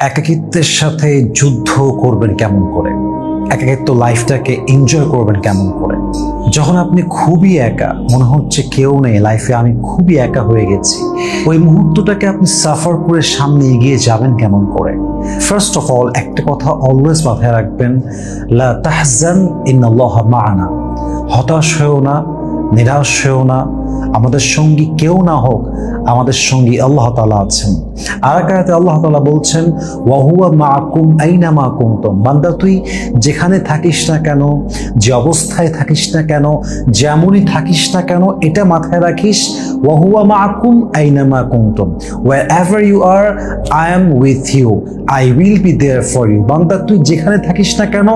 একাকিত্বের সাথে যুদ্ধ করবেন কেমন করে, একাকিত্ব লাইফটাকে এনজয় করবেন কেমন করে। যখন আপনি খুবই একা, মনে হচ্ছে কেউ নেই লাইফে, আমি খুবই একা হয়ে গেছি, ওই মুহূর্তটাকে আপনি সাফার করে সামনে এগিয়ে যাবেন কেমন করে। ফার্স্ট অফ অল একটা কথা অলওয়েজ মাথায় রাখবেন, লা তাহজান ইন্নাল্লাহা মা'ানা। হতাশ হয়েও না, নিরাশ হয়েও না, আমাদের সঙ্গী কেউ না হোক, আমাদের সঙ্গী আল্লাহ তাআলা আছেন। আর এক আয়াতে আল্লাহ তাআলা বলছেন, ওয়া হুয়া মা'াকুম আইনামা কুনতুম। বান্দা তুই যেখানে থাকিস না কেন, যে অবস্থায় থাকিস না কেন, যেমনই থাকিস না কেন, এটা মাথায় রাখিস, ওয়া হুয়া মা'াকুম আইনামা কুনতুম, wherever you are I am with you, I will be there for you। বান্দা তুই যেখানে থাকিস না কেন,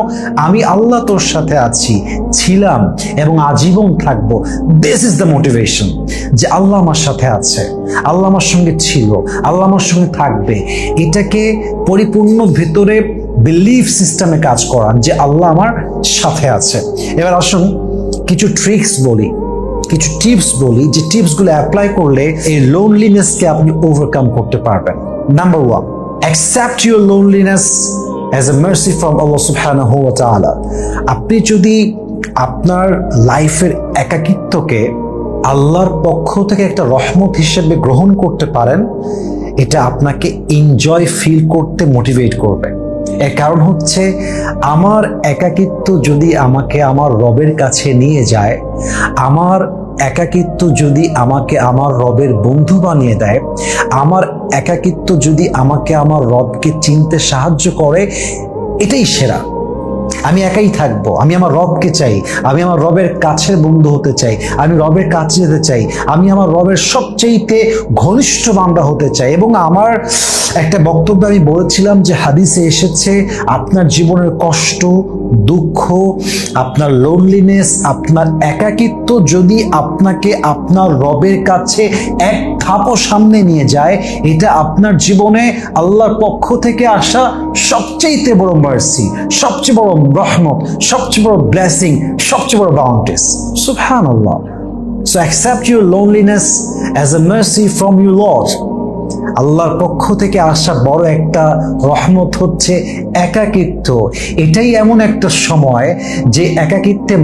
আমি আল্লাহ তোর সাথে আছি, ছিলাম এবং আজীবন থাকবো। দিস ইজ দ্য মোটিভেশন, যে আল্লাহ আমার সাথে আছে, আল্লাহ আমার সঙ্গে ছিল, আল্লাহ আমার সঙ্গে থাকবে। এটাকে পরিপূর্ণ ভেতরে বিলিফ সিস্টেমে কাজ করান যে আল্লাহ আমার সাথে আছে। এবার আসুন কিছু ট্রিক্স বলি, কিছু টিপস বলি, যে টিপসগুলো অ্যাপ্লাই করলে এই লোনলিনেসকে আপনি ওভারকাম করতে পারবেন। Number 1, accept your loneliness as a mercy from Allah সুবহানাহু ওয়া তাআলা। আপনি যদি আপনার লাইফের একাকিত্বকে আল্লাহর পক্ষ থেকে একটা রহমত হিসেবে গ্রহণ করতে পারেন, এটা আপনাকে এনজয় ফিল করতে মোটিভেট করবে। এর কারণ হচ্ছে, আমার একাকিত্ব যদি আমাকে আমার রবের কাছে নিয়ে যায়, আমার একাকিত্ব যদি আমাকে আমার রবের বন্ধু বানিয়ে দেয়, আমার একাকিত্ব যদি আমাকে আমার রবকে চিনতে সাহায্য করে, এটাই সেরা। আমি একাই থাকবো, আমি আমার রবকে চাই, আমি আমার রবের কাছের বন্ধু হতে চাই, আমি রবের কাছে যেতে চাই, আমি আমার রবের সবচেয়ে ঘনিষ্ঠ বান্দা হতে চাই। এবং আমার একটা বক্তব্য আমি বলেছিলাম যে হাদিসে এসেছে, আপনার জীবনের কষ্ট, দুঃখ, আপনার লোনলিনেস, আপনার একাকিত্ব যদি আপনাকে আপনার রবের কাছে এক ধাপও সামনে নিয়ে যায়, এটা আপনার জীবনে আল্লাহর পক্ষ থেকে আসা সবচেয়ে বড় মার্সি, সবচেয়ে বড় রহমত, সবচেয়ে বড় ব্লেসিং, সবচেয়ে বড় বাউন্টিস। সুবহানাল্লাহ। So accept your loneliness as a mercy from your Lord. আল্লাহর পক্ষ থেকে আসা বড় একটা রহমত হচ্ছে একাকিত্ব। এটাই এমন একটা সময় যে একাকিত্বে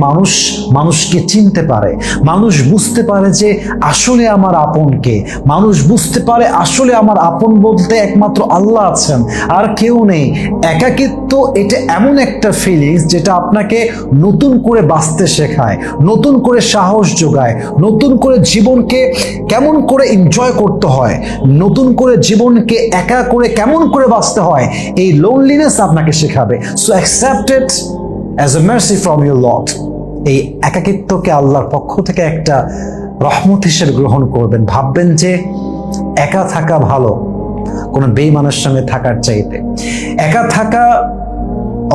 মানুষকে চিনতে পারে, মানুষ বুঝতে পারে যে আসলে আমার আপন কে, মানুষ বুঝতে পারে আসলে আমার আপন বলতে একমাত্র আল্লাহ আছেন, আর কেউ নেই। একাকিত্ব এটা এমন একটা ফিলিংস যেটা আপনাকে নতুন করে বাঁচতে শেখায়, নতুন করে সাহস যোগায়, নতুন করে জীবনকে কেমন করে এনজয় করতে হয়, নতুন করে জীবনকে একা করে কেমন করে বাঁচতে হয়, এই লোনলিনেস আপনাকে শেখাবে। So accept it as a mercy from your Lord. এই একাকিত্বকে আল্লাহর পক্ষ থেকে একটা রহমত হিসেবে গ্রহণ করবেন। ভাববেন যে একা থাকা ভালো কোনো বেঈমানের সঙ্গে থাকার চাইতে, একা থাকা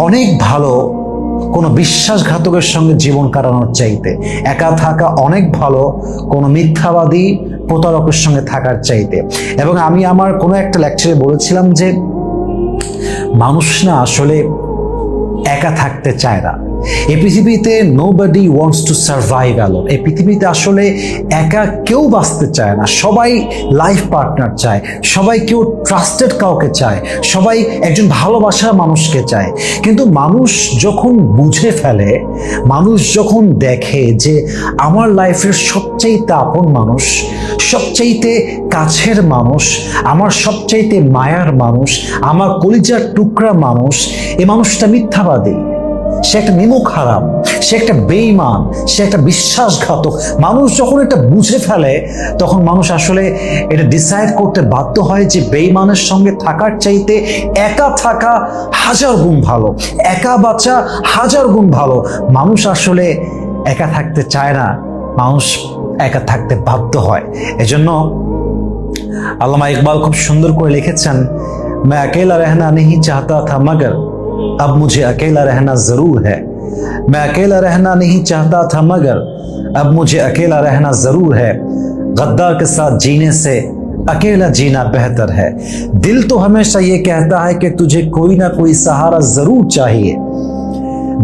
অনেক ভালো কোনো বিশ্বাসঘাতকের সঙ্গে জীবন কাটানোর চাইতে, একা থাকা অনেক ভালো কোনো মিথ্যাবাদী প্রতারকের সঙ্গে থাকার চাইতে। এবং আমি আমার কোনো একটা লেকচারে বলেছিলাম যে মানুষ না আসলে একা থাকতে চায় না। এই পৃথিবীতে nobody wants to survive alone. এই পৃথিবীতে আসলে একা কেউ বাঁচতে চায় না, সবাই লাইফ পার্টনার চায়, সবাই কেউ ট্রাস্টেড কাউকে চায়, সবাই একজন ভালোবাসার মানুষকে চায়। কিন্তু মানুষ যখন বুঝে ফেলে, মানুষ যখন দেখে যে আমার লাইফের সবচাইতে আপন মানুষ, সবচাইতে কাছের মানুষ, আমার সবচাইতে মায়ার মানুষ, আমার কলিজার টুকরা মানুষ, এই মানুষটা মিথ্যাবাদী, সে একটা নিমক হারাম, সে একটা বেঈমান, সে একটা বিশ্বাসঘাতক। মানুষ যখন এটা বুঝে ফেলে, তখন মানুষ আসলে এটা ডিসাইড করতে বাধ্য হয় যে বেঈমানের সঙ্গে থাকার চাইতে একা থাকা হাজার গুণ ভালো, একা বাঁচা হাজার গুণ ভালো। মানুষ আসলে একা থাকতে চায় না, মানুষ একা থাকতে বাধ্য হয়। এজন্য আল্লামা ইকবাল খুব সুন্দর করে লিখেছেন, मैं अकेला रहना नहीं चाहता था मगर अब मुझे अकेला रहना जरूर है, मैं अकेला रहना नहीं चाहता था मगर अब मुझे अकेला रहना जरूर है, गद्दार के साथ जीने से अकेला जीना बेहतर है, दिल तो हमेशा ये कहता है कि तुझे कोई ना कोई सहारा जरूर चाहिए,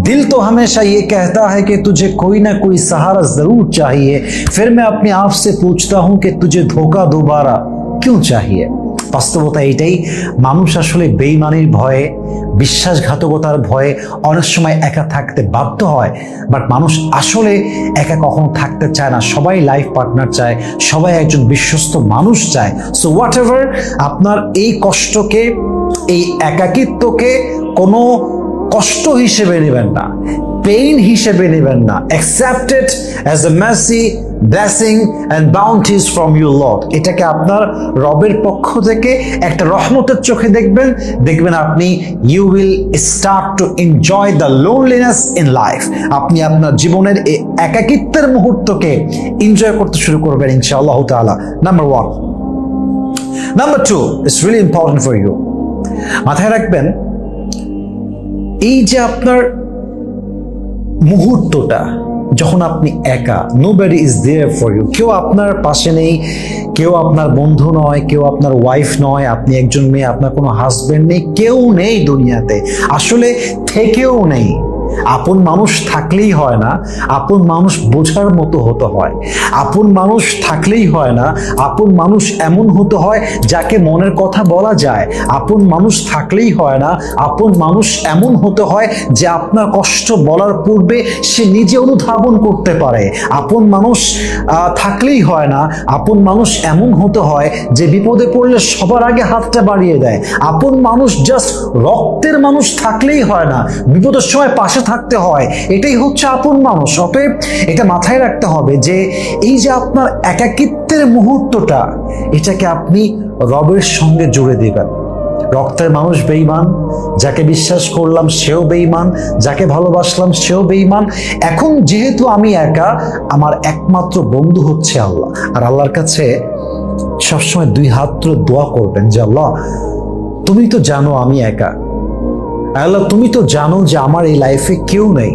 दिल तो हमेशा ये कहता है कि तुझे कोई ना कोई सहारा जरूर चाहिए, फिर मैं अपने आप से पूछता हूं कि तुझे धोखा दोबारा क्यों चाहिए। বাস্তবতা এটাই, মানুষ আসলে বেইমানির ভয়ে, বিশ্বাসঘাতকতার ভয়ে অনেক সময় একা থাকতে বাধ্য হয়। বাট মানুষ আসলে একা কখনো থাকতে চায় না, সবাই লাইফ পার্টনার চায়, সবাই একজন বিশ্বস্ত মানুষ চায়। সো হোয়াট এভার, আপনার এই কষ্টকে, এই একাকিত্বকে কোনো কষ্ট হিসেবে নেবেন না, পেইন হিসেবে নেবেন না। Accept it as a mercy, blessing and bounties from your Lord. এটাকে আপনার রবের পক্ষ থেকে একটা রহমতের চোখে দেখবেন। দেখবেন আপনি you will start to enjoy the loneliness in life. আপনি আপনার জীবনের এই একাকিত্বের মুহূর্তকে এনজয় করতে শুরু করবেন ইনশাআল্লাহ তাআলা। Number 1। Number 2, it's really important for you. মাথায় রাখবেন, এই যে আপনার মুহূর্তটা যখন আপনি একা, nobody is there for you, কেউ আপনার পাশে নেই, কেউ আপনার বন্ধু নয়, কেউ আপনার ওয়াইফ নয়, আপনি একজন মেয়ে, আপনার কোনো হাজবেন্ড নেই, কেউ নেই দুনিয়াতে, আসলে থেকেও নেই। আপন মানুষ থাকলেই হয় না, আপন মানুষ বোঝার মতো হতে হয়। আপন মানুষ থাকলেই হয় না, আপন মানুষ এমন হতে হয় যাকে মনের কথা বলা যায়। আপন মানুষ থাকলেই হয় না, আপন মানুষ এমন হতে হয় যে আপনার কষ্ট বলার পূর্বে সে নিজে অনুধাবন করতে পারে। আপন মানুষ থাকলেই হয় না, আপন মানুষ এমন হতে হয় যে বিপদে পড়লে সবার আগে হাতটা বাড়িয়ে দেয়। আপন মানুষ জাস্ট রক্তের মানুষ থাকলেই হয় না, বিপদের সময় পাশে থাকতে হয়। এটাই হচ্ছে আপন মানুষ। অতএব এটা মাথায় রাখতে হবে যে এই যে আপনার একাকিত্বের মুহূর্তটা, এটাকে আপনি রবের সঙ্গে জুড়ে দিবেন। রক্তের মানুষ বেঈমান, যাকে বিশ্বাস করলাম সেও বেঈমান, যাকে ভালোবাসলাম সেও বেঈমান। এখন যেহেতু আমি একা, আমার একমাত্র বন্ধু হচ্ছে আল্লাহ। আর আল্লাহর কাছে সবসময় 2 হাত তুলে দোয়া করবেন যে আল্লাহ, তুমি তো জানো আমি একা। আল্লাহ, তুমি তো জানো যে আমার এই লাইফে কেউ নেই।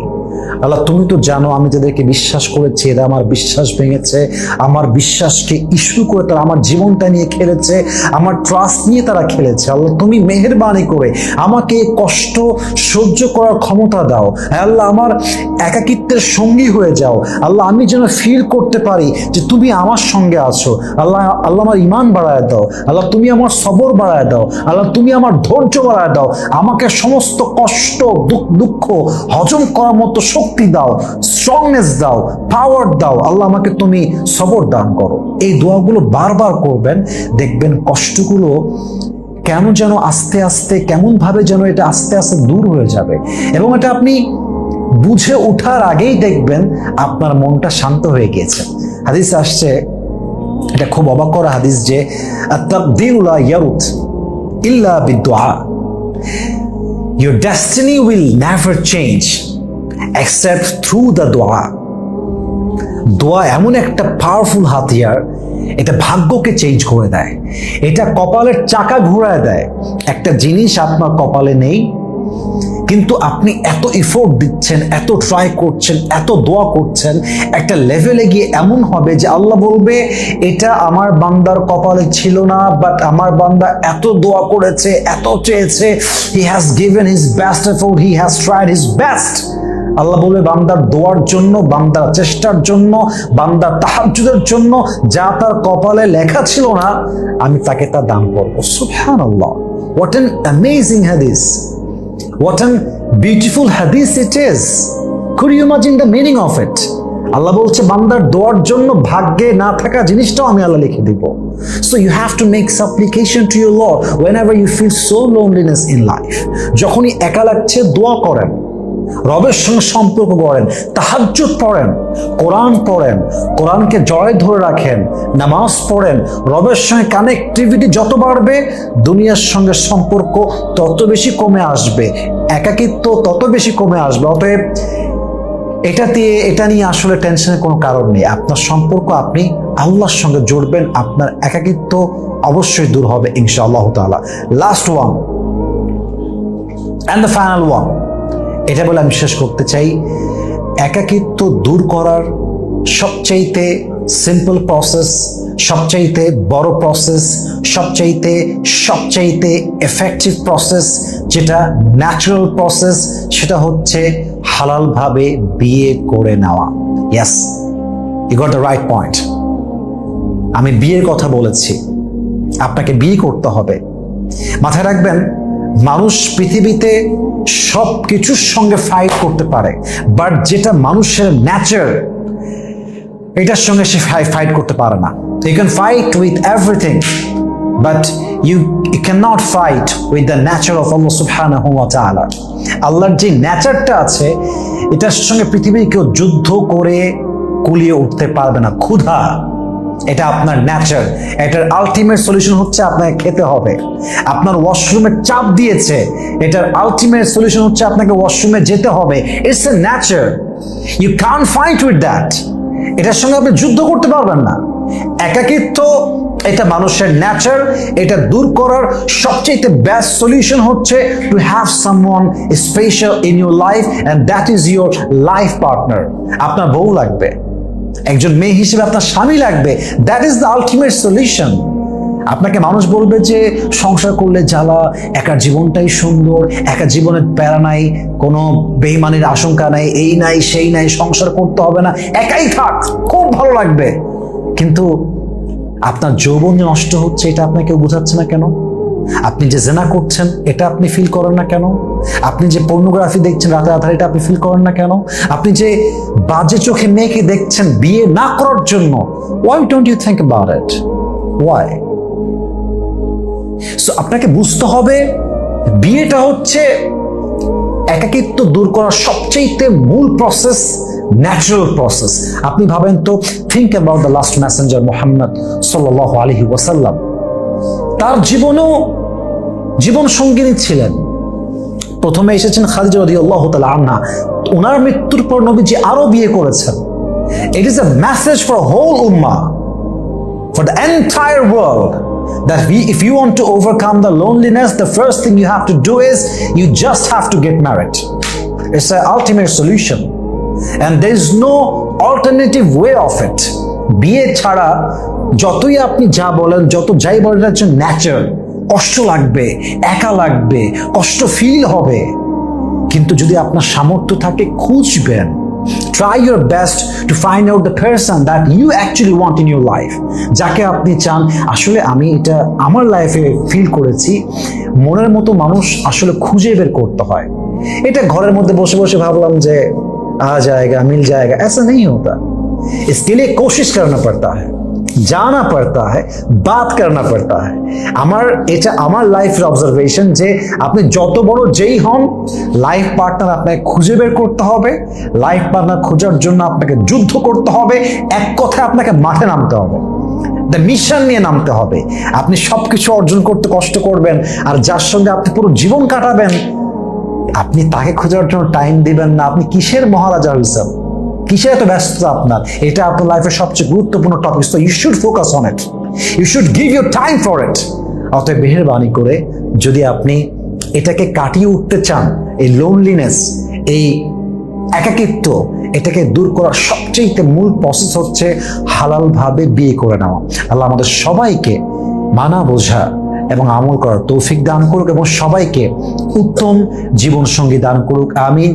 আল্লাহ, তুমি তো জানো আমি যাদেরকে বিশ্বাস করেছি এরা আমার বিশ্বাস ভেঙেছে, আমার বিশ্বাসকে ইস্যু করে তারা আমার জীবনটা নিয়ে খেলেছে, আমার ট্রাস্ট নিয়ে তারা খেলেছে। আল্লাহ, তুমি মেহেরবানি করে আমাকে কষ্ট সহ্য করার ক্ষমতা দাও। আল্লাহ, আমার একাকিত্বের সঙ্গী হয়ে যাও। আল্লাহ, আমি যেন ফিল করতে পারি যে তুমি আমার সঙ্গে আছো। আল্লাহ, আমার ঈমান বাড়ায় দাও। আল্লাহ, তুমি আমার সবর বাড়ায় দাও। আল্লাহ, তুমি আমার ধৈর্য বাড়ায় দাও। আমাকে সমস্ত কষ্ট দুঃখ হজম করার মতো শক্তি দাও, স্ট্রংনেস দাও, পাওয়ার দাও। আল্লাহ, আমাকে তুমি সবর দান করো। এই দোয়াগুলো বারবার করবেন, দেখবেন কষ্টগুলো কেন যেন আস্তে আস্তে, কেমন ভাবে যেন এটা আস্তে আস্তে দূর হয়ে যাবে। এবং এটা আপনি বুঝে ওঠার আগেই দেখবেন আপনার মনটা শান্ত হয়ে গিয়েছে। হাদিস আসছে, এটা খুব অবাক করা হাদিস, যে আত-তাকদীরু লা ইয়ারুত ইল্লা বিদ-দুআ। Your destiny will never change except through the dua. দোয়া এমন একটা পাওয়ারফুল হাতিয়ার, এটা ভাগ্যকে চেঞ্জ করে দেয়, এটা কপালের চাকা ঘোরায় দেয়। একটা জিনিস আপনার কপালে নেই, কিন্তু আপনি এত এফোর্ট দিচ্ছেন, এত ট্রাই করছেন, এত দোয়া করছেন, একটা লেভেলে গিয়ে এমন হবে যে আল্লাহ বলবে এটা আমার বান্দার কপালে ছিল না, বাট আমার বান্দা এত দোয়া করেছে, এত চেয়েছে, he has given his best effort, he has tried his best. আল্লাহ বলবে বান্দার দোয়ার জন্য, বান্দার চেষ্টার জন্য, বান্দার তাহাজ্জুদের জন্য যা তার কপালে লেখা ছিল না, আমি তাকে তা দান করব। সুবহানাল্লাহ, what an amazing hadith, what an beautiful hadith it is. Could you imagine the meaning of it? আল্লাহ বলছে বান্দার দোয়ার জন্য ভাগ্যে না থাকা জিনিসটাও আমি আল্লাহ লিখে দিব। So you have to make supplication to your Lord whenever you feel so loneliness in life. যখনই একা লাগছে দোয়া করেন, রবের সঙ্গে সম্পর্ক করেন, তাহাজ্জুদ পড়েন, কোরআন পড়েন, কোরআনকে জড়ায় ধরে রাখেন, নামাজ পড়েন। রবের সঙ্গে কানেক্টিভিটি যত বাড়বে, দুনিয়ার সঙ্গে সম্পর্ক তত বেশি কমে আসবে, একাকিত্ব তত বেশি কমে আসবে। অতএব এটা নিয়ে আসলে টেনশনের কোনো কারণ নেই। আপনার সম্পর্ক আপনি আল্লাহর সঙ্গে জুড়বেন, আপনার একাকিত্ব অবশ্যই দূর হবে ইনশাআল্লাহ তাআলা। Last one and the final one, এটা বলে আমি শেষ করতে চাই। একাকিত্ব দূর করার সবচাইতে সিম্পল প্রসেস, সবচাইতে বড় প্রসেস, সবচাইতে এফেক্টিভ প্রসেস, যেটা ন্যাচারাল প্রসেস, সেটা হচ্ছে হালালভাবে বিয়ে করে নেওয়া। Yes, you got the right point. আমি বিয়ের কথা বলেছি। আপনাকে বিয়ে করতে হবে। মাথায় রাখবেন, মানুষ পৃথিবীতে সব কিছুর সঙ্গে ফাইট করতে পারে, বাট যেটা মানুষের ন্যাচার এটার সঙ্গে সে ফাইট করতে পারে না। You can fight with everything, but you cannot fight with the nature of Allah subhanahu wa ta'ala. আল্লাহর যে ন্যাচারটা আছে এটার সঙ্গে পৃথিবীর কেউ যুদ্ধ করে কুলিয়ে উঠতে পারবে না। ক্ষুধা, এটা আপনার ন্যাচার, এটার আলটিমেট সলিউশন হচ্ছে আপনাকে খেতে হবে। আপনার ওয়াশরুমে চাপ দিয়েছে, এটার আলটিমেট সলিউশন হচ্ছে আপনাকে ওয়াশরুমে যেতে হবে। It's a nature, you can't fight with that. এটার সঙ্গে আপনি যুদ্ধ করতে পারবেন না। একাকিত্ব এটা মানুষের ন্যাচার, এটা দূর করার সবচেয়ে বেস্ট সলিউশন হচ্ছে to have someone special in your life, and that is your life partner. আপনার বউ লাগবে, একজন মেয়ে হিসেবে আপনার স্বামী লাগবে। That is the ultimate solution. আপনাকে মানুষ বলবে যে সংসার করলে জ্বালা, একার জীবনটাই সুন্দর, একা জীবনের প্যারা নাই, কোনো বেইমানির আশঙ্কা নাই, এই নাই সেই নাই, সংসার করতে হবে না, একাই থাক, খুব ভালো লাগবে। কিন্তু আপনার যৌবন নষ্ট হচ্ছে, এটা আপনাকে কেউ বোঝাচ্ছে না কেন? আপনি যে জেনা করছেন এটা আপনি ফিল করেন না কেন? আপনি যে পর্নোগ্রাফি দেখছেন রাতে আধারে এটা আপনি ফিল করেন না কেন? আপনি যে বাজে চোখে মেয়েকে দেখছেন বিয়ে না করার জন্য, why don't you think about it? Why? So আপনাকে বুঝতে হবে বিয়েটা হচ্ছে একাকিত্ব দূর করার সবচেয়ে মূল প্রসেস, ন্যাচারাল প্রসেস। আপনি ভাবেন তো, think about the last Messenger Muhammad সাল্লাল্লাহু আলাইহি ওয়াসাল্লাম। তার জীবনেও জীবন সঙ্গিনী ছিলেন। প্রথমে এসেছেন খাদিজা রাদিয়াল্লাহু তাআলা আনহা, ওনার মৃত্যুর পর নবীজি আরো বিয়ে করেছেন। It is a message for whole উম্মাহ, for the entire world, that if you want to overcome the loneliness, the first thing you have to do is you just have to get married. It's an ultimate solution, and there is no alternative way of it. বিয়ে ছাড়া যতই আপনি যা বলেন, যত যাই বলেন, এটা হচ্ছে ন্যাচার। কষ্ট লাগবে, একা লাগবে, কষ্ট ফিল হবে, কিন্তু যদি আপনার সামর্থ্য থাকে খুঁজবেন। Try your best to find out the person that you actually want in your life. যাকে আপনি চান, আসলে আমি এটা আমার লাইফে ফিল করেছি, মনের মতো মানুষ আসলে খুঁজে বের করতে হয়। এটা ঘরের মধ্যে বসে বসে ভাবলাম যে आ जाएगा, मिल जाएगा, ऐसा नहीं होता। इसके लिए कोशिश करना पड़ता है, जाना पड़ता है, बात करना पड़ता है। এটা আমার লাইফের অবজারভেশন যে আপনি যত বড় যেই হন, লাইফ পার্টনার আপনাকে খুঁজে বের করতে হবে। লাইফ পার্টনার খোঁজার জন্য আপনাকে যুদ্ধ করতে হবে। এক কথায় আপনাকে মাঠে নামতে হবে, দ্য মিশন নিয়ে নামতে হবে। আপনি সবকিছু অর্জন করতে কষ্ট করবেন, আর যার সঙ্গে আপনি পুরো জীবন কাটাবেন, আপনি তাকে খোঁজার জন্য টাইম দিবেন না। আপনি কিসের মহারাজা হয়েছেন? কিসের এত ব্যস্ততা আপনার? এটা আপনার লাইফের সবচেয়ে গুরুত্বপূর্ণ topic, so you should focus on it, you should give your time for it. অতএব মেহেরবানি করে যদি আপনি এটাকে কাটিয়ে উঠতে চান, এই লোনলিনেস, এই একাকিত্ব, এটাকে দূর করার সবচেয়ে মূল প্রসেস হচ্ছে হালালভাবে বিয়ে করে নেওয়া। আল্লাহ আমাদের সবাইকে মানা বোঝা এবং আমল করার তৌফিক দান করুক, এবং সবাইকে উত্তম জীবন সঙ্গী দান করুক। আমিন।